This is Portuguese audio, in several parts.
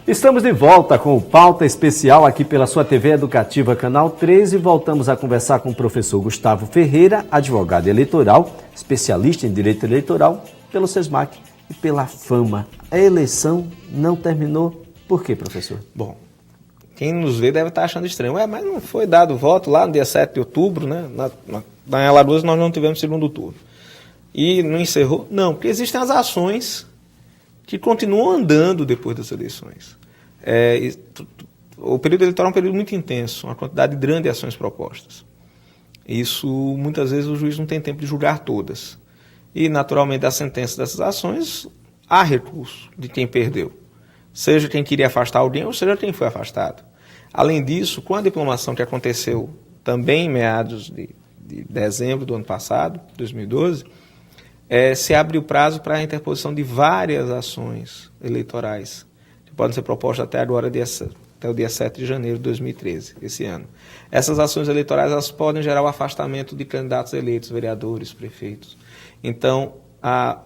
Estamos de volta com o Pauta Especial aqui pela sua TV Educativa Canal 13 e voltamos a conversar com o professor Gustavo Ferreira, advogado eleitoral, especialista em direito eleitoral, pelo SESMAC e pela Fama. A eleição não terminou. Por quê, professor? Bom, quem nos vê deve estar achando estranho. Mas não foi dado voto lá no dia 7 de outubro, né? Na Alagoas nós não tivemos segundo turno. E não encerrou? Não, porque existem as ações que continuam andando depois das eleições. O período eleitoral é um período muito intenso, uma quantidade grande de ações propostas. Isso, muitas vezes, o juiz não tem tempo de julgar todas. E, naturalmente, a sentença dessas ações, há recurso de quem perdeu. Seja quem queria afastar alguém, ou seja quem foi afastado. Além disso, com a diplomação que aconteceu também em meados de dezembro do ano passado, 2012, se abre o prazo para a interposição de várias ações eleitorais, que podem ser propostas até agora, até o dia 7 de janeiro de 2013, esse ano. Essas ações eleitorais elas podem gerar o afastamento de candidatos eleitos, vereadores, prefeitos. Então,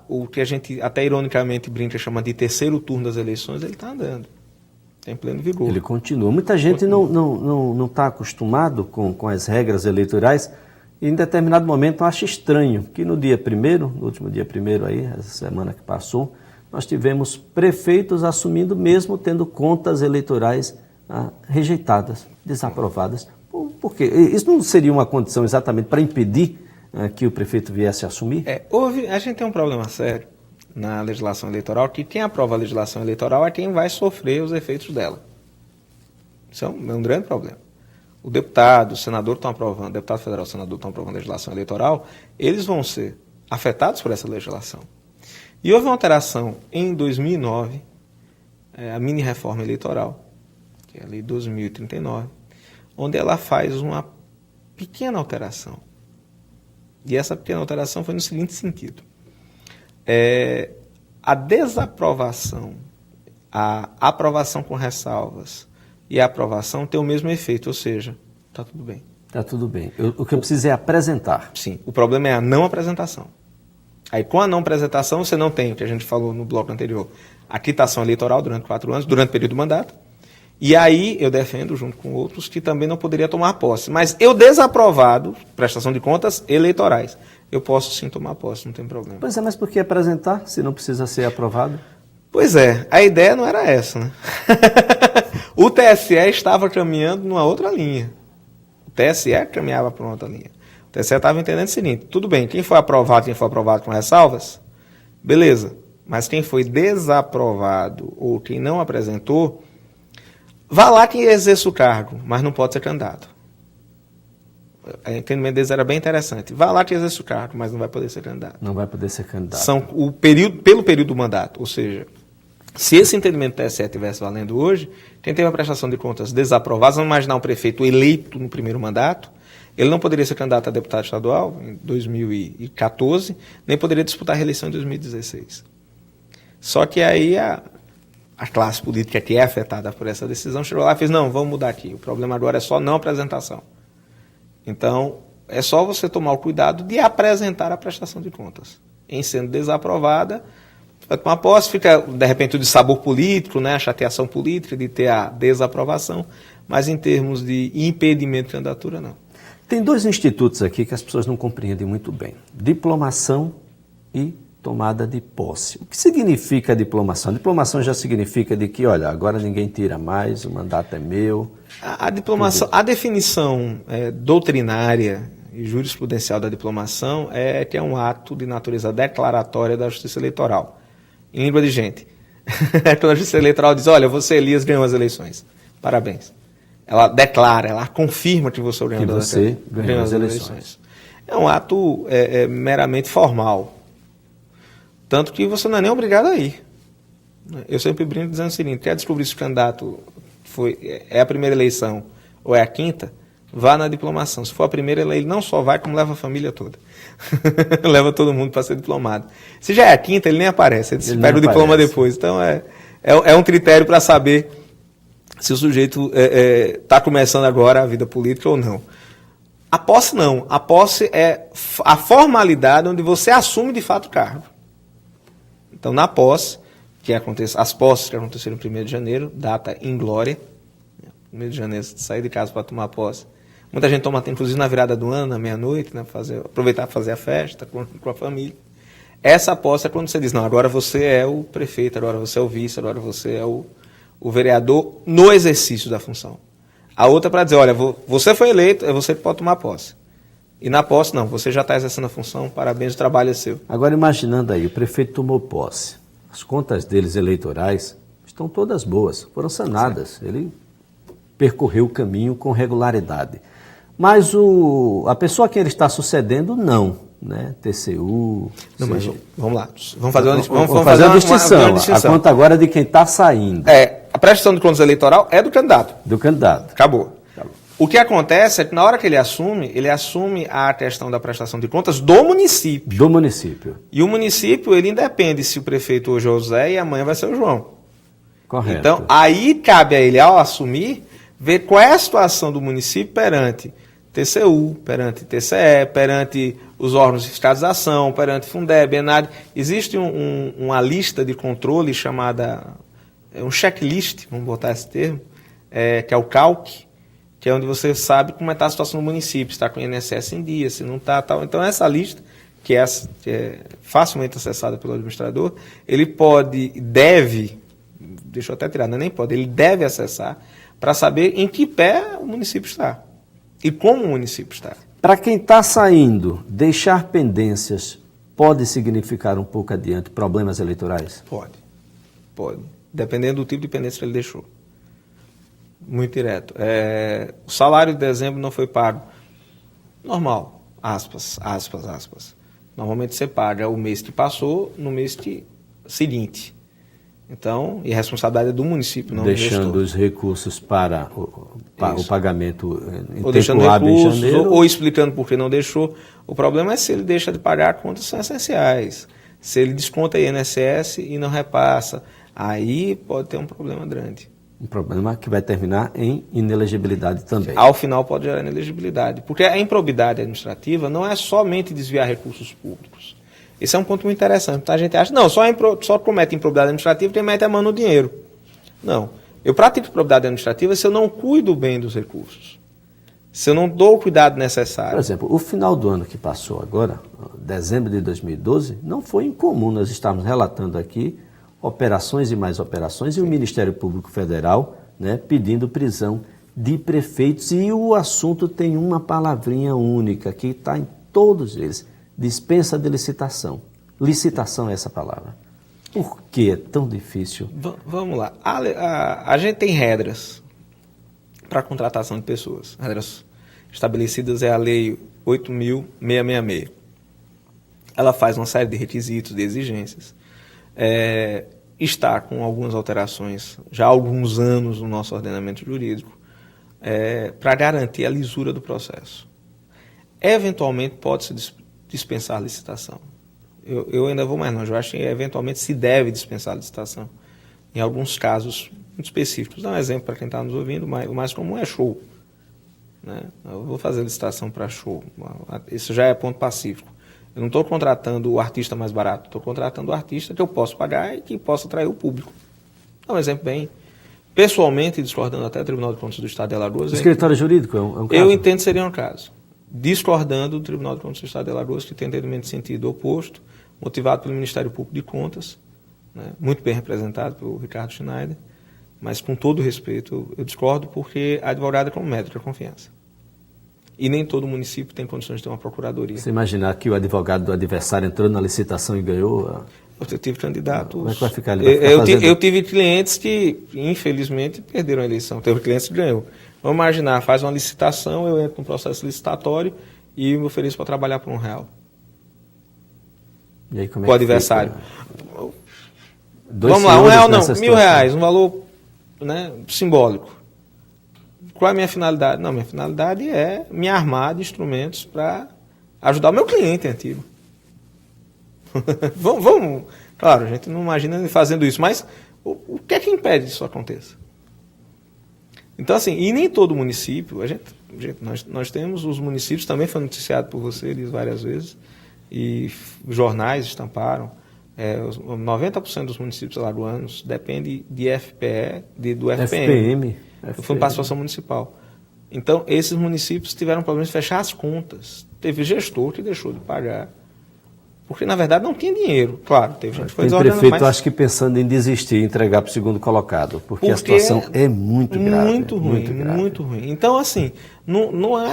o que a gente até ironicamente brinca, chama de terceiro turno das eleições, ele está andando, está em pleno vigor. Ele continua. Muita gente não está acostumado com as regras eleitorais e em determinado momento acha estranho que no dia 1º, no último dia 1º aí, essa semana que passou, nós tivemos prefeitos assumindo mesmo tendo contas eleitorais rejeitadas, desaprovadas. Por quê? Isso não seria uma condição exatamente para impedir que o prefeito viesse a assumir? A gente tem um problema sério na legislação eleitoral, que quem aprova a legislação eleitoral é quem vai sofrer os efeitos dela. Isso é um grande problema. O deputado, o senador estão aprovando, o deputado federal e o senador estão aprovando a legislação eleitoral, eles vão ser afetados por essa legislação. E houve uma alteração em 2009, a mini-reforma eleitoral, que é a Lei 2039, onde ela faz uma pequena alteração. E essa pequena alteração foi no seguinte sentido. A desaprovação, a aprovação com ressalvas e a aprovação tem o mesmo efeito, ou seja, está tudo bem. Está tudo bem. O que eu preciso é apresentar. Sim, o problema é a não apresentação. Aí, com a não apresentação, você não tem, o que a gente falou no bloco anterior, a quitação eleitoral durante 4 anos, durante o período do mandato. E aí, eu defendo, junto com outros, que também não poderia tomar posse. Mas eu desaprovado, prestação de contas eleitorais, eu posso sim tomar posse, não tem problema. Pois é, mas por que apresentar, se não precisa ser aprovado? Pois é, a ideia não era essa, né? O TSE estava caminhando numa outra linha. O TSE caminhava para uma outra linha. O TSE estava entendendo o seguinte, tudo bem, quem foi aprovado com ressalvas, beleza. Mas quem foi desaprovado ou quem não apresentou, vá lá quem exerce o cargo, mas não pode ser candidato. O entendimento deles era bem interessante. Vá lá quem exerce o cargo, mas não vai poder ser candidato. Não vai poder ser candidato. São pelo período do mandato, ou seja, se esse entendimento do TSE estivesse valendo hoje, quem teve a prestação de contas desaprovada, vamos imaginar um prefeito eleito no primeiro mandato, ele não poderia ser candidato a deputado estadual em 2014, nem poderia disputar a reeleição em 2016. Só que aí a classe política que é afetada por essa decisão chegou lá e fez, não, vamos mudar aqui, o problema agora é só não apresentação. Então, é só você tomar o cuidado de apresentar a prestação de contas. Em sendo desaprovada, vai tomar posse, fica, de repente, o dissabor político, né, a chateação política de ter a desaprovação, mas em termos de impedimento de candidatura, não. Tem 2 institutos aqui que as pessoas não compreendem muito bem. Diplomação e tomada de posse. O que significa a diplomação? A diplomação já significa de que, olha, agora ninguém tira mais, o mandato é meu. A diplomação, a definição doutrinária e jurisprudencial da diplomação é que é um ato de natureza declaratória da Justiça Eleitoral. Em língua de gente. Quando a Justiça Eleitoral diz, olha, você, Elias, ganhou as eleições. Parabéns. Ela declara, ela confirma que você ganhou as eleições. É um ato meramente formal. Tanto que você não é nem obrigado a ir. Eu sempre brinco dizendo o seguinte, quer descobrir se o candidato é a primeira eleição ou é a quinta, vá na diplomação. Se for a primeira, ele não só vai, como leva a família toda. Leva todo mundo para ser diplomado. Se já é a quinta, ele nem aparece, ele pega o diploma depois. Então, é um critério para saber se o sujeito está começando agora a vida política ou não. A posse não. A posse é a formalidade onde você assume de fato o cargo. Então, na posse, as posses que aconteceram no 1º de janeiro, data inglória. 1º de janeiro, sair de casa para tomar posse. Muita gente toma, inclusive na virada do ano, na meia-noite, né, aproveitar para fazer a festa com a família. Essa posse é quando você diz, não, agora você é o prefeito, agora você é o vice, agora você é o vereador no exercício da função. A outra para dizer, olha, você foi eleito, é você que pode tomar posse. E na posse, não, você já está exercendo a função, parabéns, o trabalho é seu. Agora, imaginando aí, o prefeito tomou posse, as contas deles eleitorais estão todas boas, foram sanadas, ele percorreu o caminho com regularidade. Mas a pessoa a quem ele está sucedendo, não, né? TCU... Não, mas vamos lá, vamos fazer uma distinção. A conta agora é de quem está saindo. A prestação de contas eleitoral é do candidato. Do candidato. Acabou. O que acontece é que na hora que ele assume a questão da prestação de contas do município. Do município. E o município, ele independe se o prefeito hoje é o José e amanhã vai ser o João. Correto. Então, aí cabe a ele, ao assumir, ver qual é a situação do município perante TCU, perante TCE, perante os órgãos de fiscalização, perante Fundeb, Enad. Existe uma lista de controle chamada, um checklist, vamos botar esse termo, que é o CALC, que é onde você sabe como está a situação do município, se está com o INSS em dia, se não está, tal. Então, essa lista, que é facilmente acessada pelo administrador, ele deve, deixa eu até tirar, não é nem pode, ele deve acessar para saber em que pé o município está e como o município está. Para quem está saindo, deixar pendências pode significar um pouco adiante problemas eleitorais? Pode. Dependendo do tipo de pendência que ele deixou. Muito direto. O salário de dezembro não foi pago. Normal. Aspas. Normalmente você paga o mês que passou no mês seguinte. Então, e a responsabilidade é do município, não do gestor. Deixando os recursos para o pagamento em ou tempo hábil em janeiro. Ou explicando por que não deixou. O problema é se ele deixa de pagar contas que são essenciais. Se ele desconta INSS e não repassa, aí pode ter um problema grande. Um problema que vai terminar em inelegibilidade também. Ao final pode gerar inelegibilidade. Porque a improbidade administrativa não é somente desviar recursos públicos. Esse é um ponto muito interessante. A gente acha, não, só comete improbidade administrativa quem mete a mão no dinheiro. Não. Eu pratico improbidade administrativa se eu não cuido bem dos recursos. Se eu não dou o cuidado necessário. Por exemplo, o final do ano que passou agora, dezembro de 2012, não foi incomum nós estarmos relatando aqui operações e mais operações, e o Ministério Público Federal, né, pedindo prisão de prefeitos, e o assunto tem uma palavrinha única, que está em todos eles, dispensa de licitação. Licitação é essa palavra. Por que é tão difícil? Vamos lá. A gente tem regras para a contratação de pessoas. Regras estabelecidas é a Lei 8.666. Ela faz uma série de requisitos, de exigências. Está com algumas alterações já há alguns anos no nosso ordenamento jurídico para garantir a lisura do processo. Eventualmente pode-se dispensar a licitação. Eu ainda vou mais longe, eu acho que eventualmente se deve dispensar a licitação. Em alguns casos muito específicos. Vou dar um exemplo para quem está nos ouvindo, o mais comum é show. Né? Eu vou fazer licitação para show. Isso já é ponto pacífico. Eu não estou contratando o artista mais barato, estou contratando o artista que eu posso pagar e que possa atrair o público. Dá um exemplo bem... Pessoalmente, discordando até do Tribunal de Contas do Estado de Alagoas... O escritório jurídico é um caso? Eu entendo que seria um caso. Discordando do Tribunal de Contas do Estado de Alagoas, que tem entendimento de sentido oposto, motivado pelo Ministério Público de Contas, né, muito bem representado pelo Ricardo Schneider, mas com todo respeito, eu discordo porque a advogada é como médico de confiança. E nem todo município tem condições de ter uma procuradoria. Você imaginar que o advogado do adversário entrou na licitação e ganhou? Eu tive candidatos... Como é que vai ficar ali? Eu tive clientes que, infelizmente, perderam a eleição. Teve clientes que ganhou. Vamos imaginar, faz uma licitação, eu entro num processo licitatório e me ofereço para trabalhar por R$1. E aí, como é o adversário. Vamos lá, R$1 não, R$1.000, um valor, né, simbólico. Qual é a minha finalidade? Não, minha finalidade é me armar de instrumentos para ajudar o meu cliente antigo. vamos, claro, a gente não imagina ele fazendo isso, mas o que é que impede que isso aconteça? Então, assim, e nem todo município, nós temos os municípios, também foi noticiado por você várias vezes, e jornais estamparam, 90% dos municípios alagoanos depende de FPE, do FPM. Do Fundo de Participação Municipal. Então, esses municípios tiveram problemas de fechar as contas. Teve gestor que deixou de pagar, porque, na verdade, não tinha dinheiro. Claro, teve gente que foi desordenada. Tem prefeito, acho que pensando em desistir e entregar para o segundo colocado, porque a situação é muito grave. Muito ruim. Então, assim,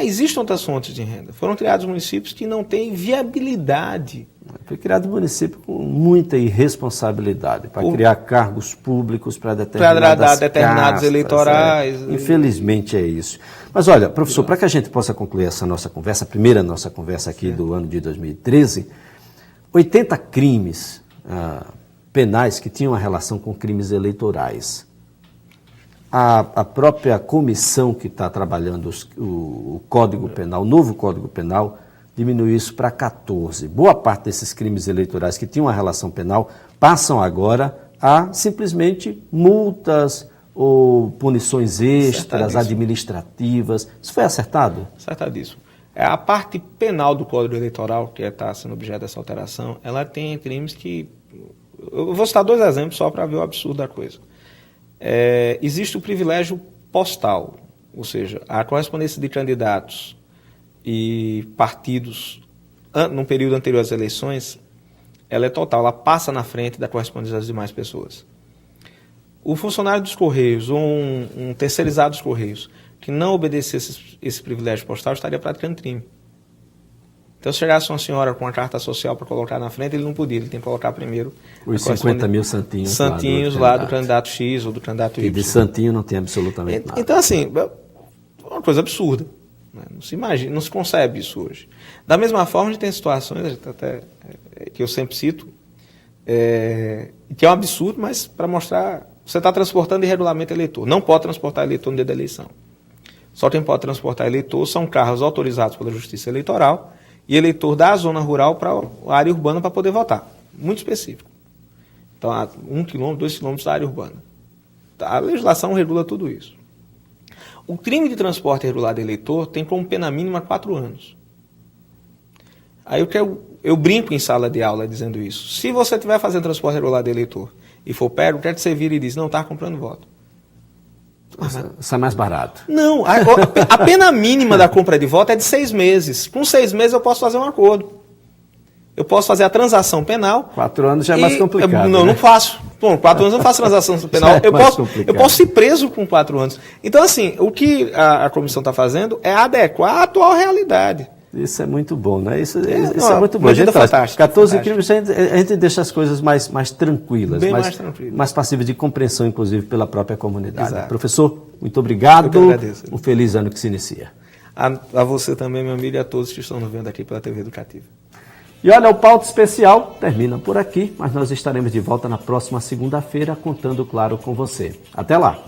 existem outras fontes de renda. Foram criados municípios que não têm viabilidade. Foi criado um município com muita irresponsabilidade para criar cargos públicos para determinados eleitorais. Infelizmente é isso. Mas olha, professor, para que a gente possa concluir essa nossa conversa, a primeira nossa conversa aqui do ano de 2013, 80 crimes penais que tinham uma relação com crimes eleitorais. A própria comissão que está trabalhando o Código Penal, o novo Código Penal, diminuiu isso para 14. Boa parte desses crimes eleitorais que tinham uma relação penal passam agora a simplesmente multas ou punições extras, administrativas. Isso foi acertado? Acertadíssimo. A parte penal do Código Eleitoral, que está sendo objeto dessa alteração, ela tem crimes que... Eu vou citar 2 exemplos só para ver o absurdo da coisa. Existe o privilégio postal, ou seja, a correspondência de candidatos e partidos num período anterior às eleições, ela é total, ela passa na frente da correspondência das demais pessoas. O funcionário dos Correios ou um terceirizado dos Correios que não obedecesse esse privilégio postal estaria praticando crime. Então, se chegasse uma senhora com uma carta social para colocar na frente, ele não podia, ele tem que colocar primeiro os 50 mil santinhos lá do candidato X ou do candidato Y. E de santinho não tem absolutamente nada. Então, assim, é uma coisa absurda. Não se imagina, não se concebe isso hoje. Da mesma forma, a gente tem situações, até, que eu sempre cito, que é um absurdo, mas para mostrar, você está transportando irregularmente eleitor. Não pode transportar eleitor no dia da eleição. Só quem pode transportar eleitor são carros autorizados pela Justiça Eleitoral e eleitor da zona rural para a área urbana para poder votar. Muito específico. Então, 1 quilômetro, 2 quilômetros da área urbana. A legislação regula tudo isso. O crime de transporte irregular de eleitor tem como pena mínima 4 anos. Aí eu brinco em sala de aula dizendo isso. Se você estiver fazendo transporte irregular de eleitor e for pego, quer que você vire e diz, não, está comprando voto. Isso é mais barato. Não, a pena mínima da compra de voto é de 6 meses. Com 6 meses eu posso fazer um acordo. Eu posso fazer a transação penal. 4 anos já é mais complicado. Não, não faço. Bom, 4 anos eu não faço transação penal. Eu posso ser preso com 4 anos. Então, assim, o que a comissão está fazendo é adequar à atual realidade. Isso é muito bom, né? Isso é muito bom. A gente faz 14 crimes, a gente deixa as coisas mais tranquilas, mais passíveis de compreensão, inclusive, pela própria comunidade. Exato. Professor, muito obrigado. Eu que agradeço. Um feliz ano que se inicia. A você também, meu amigo, e a todos que estão nos vendo aqui pela TV Educativa. E olha, o Pauta Especial termina por aqui, mas nós estaremos de volta na próxima segunda-feira, contando, claro, com você. Até lá!